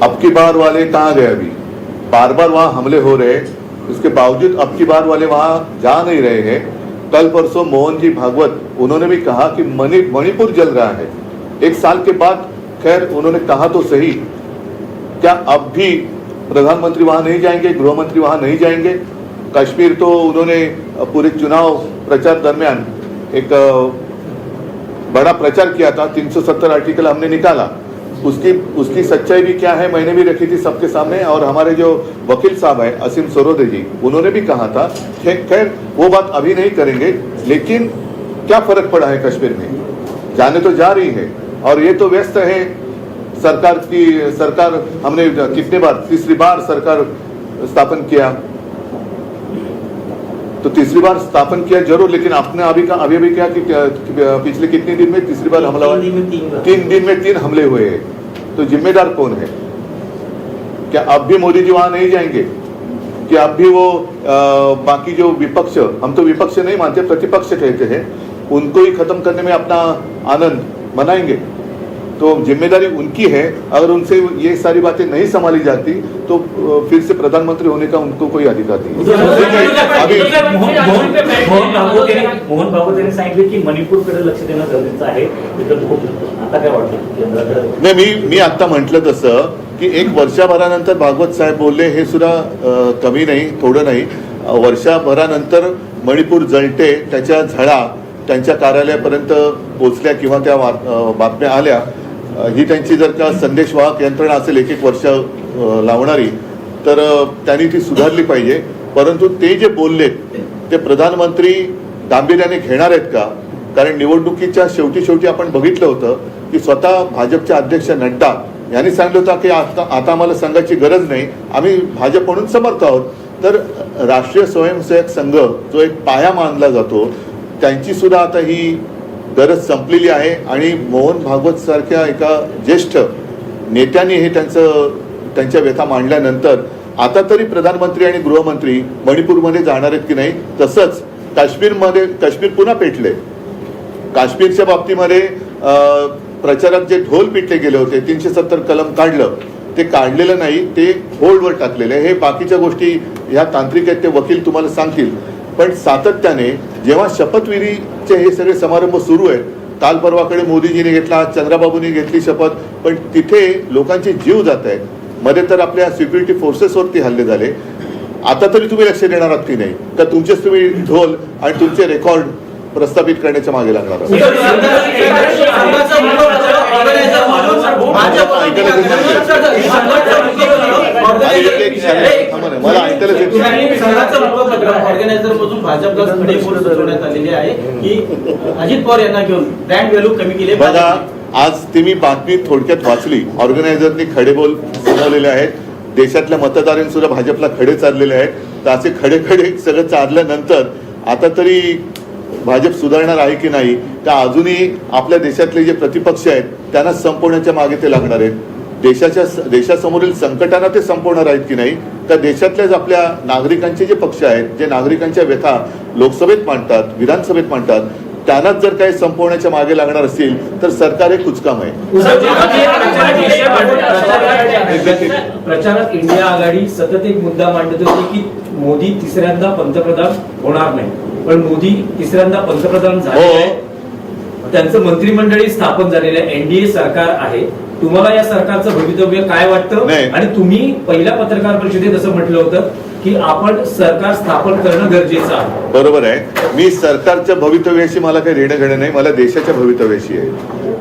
अब की बार वाले कहाँ गए अभी? बार बार वहाँ हमले हो रहे, इसके बावजूद अब की बार वाले वहाँ जा नहीं रहे हैं। कल परसों मोहन जी भागवत उन्होंने भी कहा कि मणिपुर जल रहा है। 1 साल के बाद, खैर उन्होंने कहा तो सही, क्या अब भी प्रधानमंत्री वहां नहीं जाएंगे, गृह मंत्री वहां नहीं जाएंगे? कश्मीर तो उन्होंने पूरे चुनाव प्रचार दरमियान एक बड़ा प्रचार किया था, 370 आर्टिकल हमने निकाला। उसकी सच्चाई भी क्या है मैंने भी रखी थी सबके सामने, और हमारे जो वकील साहब है असीम सरोदे जी, उन्होंने भी कहा था। खैर वो बात अभी नहीं करेंगे, लेकिन क्या फर्क पड़ा है कश्मीर में? जाने तो जा रही है, और ये तो व्यस्त है सरकार हमने कितने बार, तीसरी बार सरकार स्थापन किया, तो तीसरी बार स्थापन किया जरूर, लेकिन आपने अभी क्या कि पिछले कितने दिन में तीसरी बार हमला हुआ? 3 दिन में 3 हमले हुए हैं। तो जिम्मेदार कौन है? क्या अब भी मोदी जी वहां नहीं जाएंगे? कि अब भी वो बाकी जो विपक्ष, हम तो विपक्ष नहीं मानते, प्रतिपक्ष कहते हैं, उनको ही खत्म करने में अपना आनंद मनाएंगे? तो जिम्मेदारी उनकी है। अगर उनसे ये सारी बातें नहीं संभाली जाती तो फिर से प्रधानमंत्री होने का उनको कोई अधिकार नहीं। अभी मोहन भागवत यांनी सांगितले की मणिपूरकडे लक्ष देणं गरजेचं आहे, आता काय वाटतं? नाही, मी आता म्हटलं तसं की 1 वर्षभरानंतर भागवत साहेब बोलले, हे सुद्धा कमी नाही, थोडं नाही। वर्षभरानंतर मणिपूर जळते, त्याच्या झळा त्यांच्या कार्यालयापर्यंत पोहोचल्या किंवा त्या बातम्या आल्या, ही त्यांची जर का संदेशवाहक यंत्रणा असेल 1-1 वर्ष लावणारी, तर त्यांनी ती सुधारली पाहिजे। परंतु ते जे बोलले ते प्रधानमंत्री गांभीर्याने घेणार आहेत का? कारण निवडणुकीच्या शेवटी आपण बघितलं होतं की स्वतः भाजपचे अध्यक्ष नड्डा यांनी सांगितलं होतं की आता आम्हाला संघाची गरज नाही, आम्ही भाजप म्हणून समर्थ आहोत। तर राष्ट्रीय स्वयंसेवक संघ जो एक पाया मानला जातो, त्यांची सुद्धा आता ही गरज संपलेली आहे। आणि मोहन भागवत सारख्या एका ज्येष्ठ नेत्यांनी हे त्यांच्या व्यथा मांडल्यानंतर आता तरी प्रधानमंत्री आणि गृहमंत्री मणिपूरमध्ये जाणार आहेत की नाही? तसंच काश्मीर पुन्हा पेटले। काश्मीरच्या बाबतीमध्ये प्रचारात जे ढोल पिटले गेले होते, 370 कलम काढलं, ते काढलेलं नाही, ते होल्डवर टाकलेलं आहे। हे बाकीच्या गोष्टी ह्या तांत्रिक आहेत, ते वकील तुम्हाला सांगतील। पण सातत्याने जेव्हा शपथविधीचे हे सगळे समारंभ सुरू आहेत, काल परवाकडे मोदीजीने घेतला, चंद्राबाबूंनी घेतली शपथ, पण तिथे लोकांचे जीव जात आहेत, मध्ये तर आपल्या सिक्युरिटी फोर्सेसवरती हल्ले झाले। आता तरी तुम्ही लक्ष देणार आहात की नाही? का तुमचेच तुम्ही ढोल आणि तुमचे रेकॉर्ड प्रस्थापित करण्याच्या मागे लागणार आहात? बघा, आज ती मी बातमी थोडक्यात वाचली, ऑर्गनायझरनी खडेबोल बनवलेले आहेत, देशातल्या मतदारांनी सुद्धा भाजपला खडे चाललेले आहेत। तर असे खडे सगळं चालल्यानंतर आता तरी भाजप सुधारणार आहे की नाही? का अजूनही आपल्या देशातले जे प्रतिपक्ष आहेत त्यांना संपवण्याच्या मागे ते लागणार आहेत? देशासमोरील संकटांना ते संपवणार आहेत की नाही? तर देशातल्याच आपल्या नागरिकांचे जे पक्ष आहेत, जे नागरिकांच्या व्यथा लोकसभेत मांडतात, विधानसभेत मांडतात, त्यांनाच जर काही संपवण्याच्या मागे लागणार असतील तर सरकार हे कुचकाम आहे। प्रचारात इंडिया आघाडी सतत एक मुद्दा मांडत होती की मोदी तिसऱ्यांदा पंतप्रधान होणार नाही, पण मोदी तिसऱ्यांदा पंतप्रधान झाले, त्यांचं मंत्रिमंडळी स्थापन झालेलं आहे, एनडीए सरकार आहे। तुम्हाला या सरकारचं भवितव्य काय वाटतं? आणि तुम्ही पहिल्या पत्रकार परिषदेत असं म्हटलं होतं की आपण सरकार स्थापन करणं गरजेचं आहे। बरोबर आहे, मी सरकारच्या भवितव्याशी मला काही देणं घेणं नाही, मला देशाच्या भवितव्याशी आहे।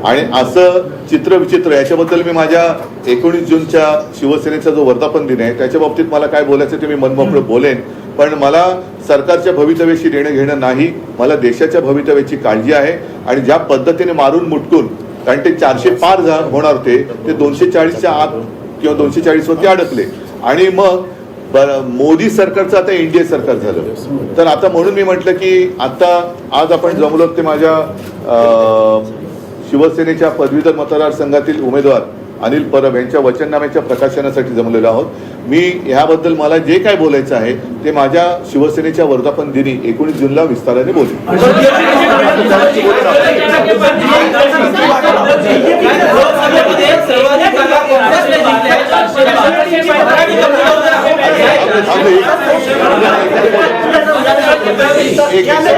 आणि असं चित्रविचित्र याच्याबद्दल मी माझ्या 19 जूनच्या शिवसेनेचा जो वर्धापन दिन आहे त्याच्या बाबतीत मला काय बोलायचं ते मी मनमोकळं बोलेन, पण मला सरकारच्या भवितव्याशी देणं घेणं नाही, मला देशाच्या भवितव्याची काळजी आहे। आणि ज्या पद्धतीने मारून मुटकून, कारण ते 400 पार होणार होते, ते 240च्या आत किंवा 240 वरती अडकले, आणि मग मोदी सरकारचं आता एनडीए सरकार झालं। तर आता म्हणून मी म्हटलं की आता आज आपण जमलो ते माझ्या शिवसेनेच्या पदवीधर मतदारसंघातील उमेदवार अनिल परब यांच्या वचननाम्याच्या प्रकाशनासाठी जमलेलो आहोत। मी ह्याबद्दल मला जे काय बोलायचं आहे ते माझ्या शिवसेनेच्या वर्धापन दिनी 19 जूनला विस्ताराने बोलेन। एक क्या मैं